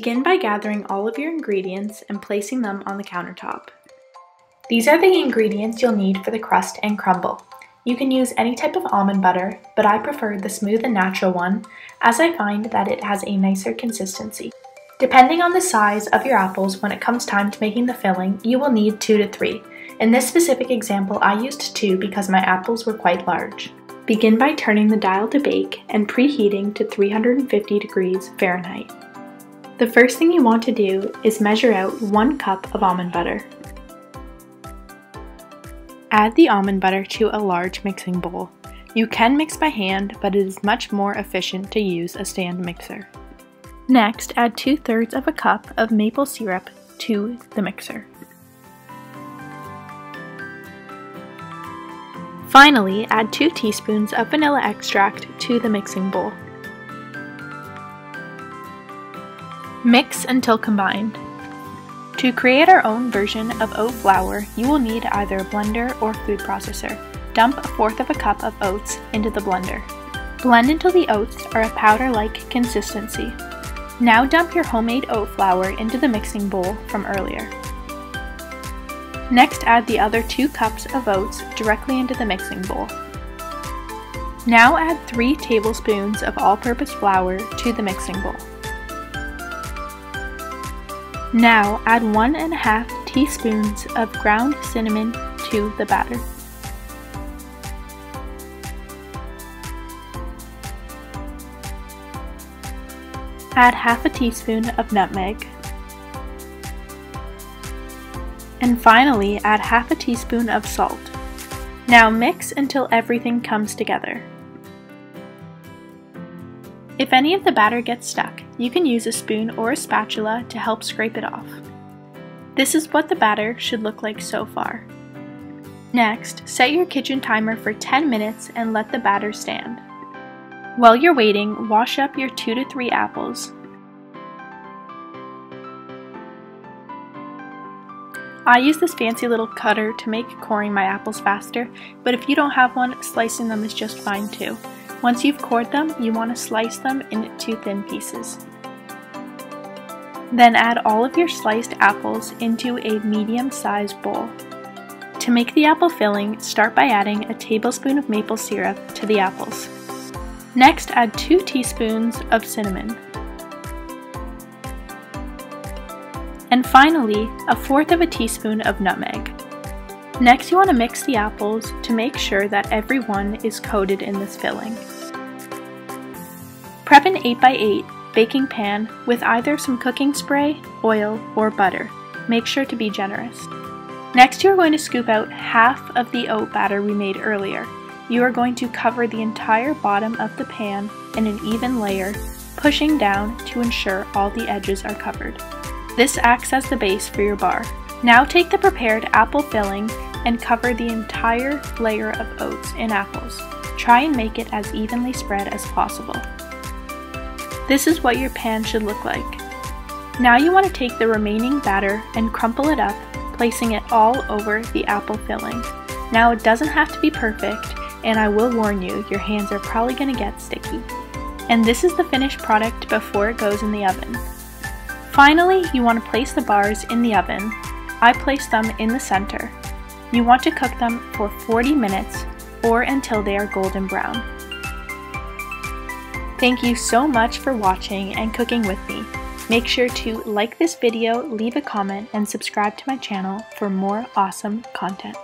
Begin by gathering all of your ingredients and placing them on the countertop. These are the ingredients you'll need for the crust and crumble. You can use any type of almond butter, but I prefer the smooth and natural one, as I find that it has a nicer consistency. Depending on the size of your apples, when it comes time to making the filling, you will need 2 to 3. In this specific example, I used 2 because my apples were quite large. Begin by turning the dial to bake and preheating to 350 degrees Fahrenheit. The first thing you want to do is measure out 1 cup of almond butter. Add the almond butter to a large mixing bowl. You can mix by hand, but it is much more efficient to use a stand mixer. Next, add 2/3 of a cup of maple syrup to the mixer. Finally, add 2 teaspoons of vanilla extract to the mixing bowl. Mix until combined. To create our own version of oat flour, you will need either a blender or food processor. Dump 1/4 of a cup of oats into the blender. Blend until the oats are a powder-like consistency. Now dump your homemade oat flour into the mixing bowl from earlier. Next, add the other 2 cups of oats directly into the mixing bowl. Now add 3 tablespoons of all-purpose flour to the mixing bowl. Now add 1½ teaspoons of ground cinnamon to the batter. Add 1/2 teaspoon of nutmeg. And finally, add 1/2 teaspoon of salt. Now mix until everything comes together. If any of the batter gets stuck, you can use a spoon or a spatula to help scrape it off. This is what the batter should look like so far. Next, set your kitchen timer for 10 minutes and let the batter stand. While you're waiting, wash up your 2 to 3 apples. I use this fancy little cutter to make coring my apples faster, but if you don't have one, slicing them is just fine too. Once you've cored them, you want to slice them into thin pieces. Then add all of your sliced apples into a medium-sized bowl. To make the apple filling, start by adding a tablespoon of maple syrup to the apples. Next, add 2 teaspoons of cinnamon. And finally, 1/4 of a teaspoon of nutmeg. Next, you want to mix the apples to make sure that every one is coated in this filling. Prep an 8x8 baking pan with either some cooking spray, oil, or butter. Make sure to be generous. Next, you are going to scoop out 1/2 of the oat batter we made earlier. You are going to cover the entire bottom of the pan in an even layer, pushing down to ensure all the edges are covered. This acts as the base for your bar. Now take the prepared apple filling and cover the entire layer of oats in apples. Try and make it as evenly spread as possible. This is what your pan should look like. Now you want to take the remaining batter and crumple it up, placing it all over the apple filling. Now it doesn't have to be perfect, and I will warn you, your hands are probably going to get sticky. And this is the finished product before it goes in the oven. Finally, you want to place the bars in the oven. I place them in the center. You want to cook them for 40 minutes or until they are golden brown. Thank you so much for watching and cooking with me. Make sure to like this video, leave a comment, and subscribe to my channel for more awesome content.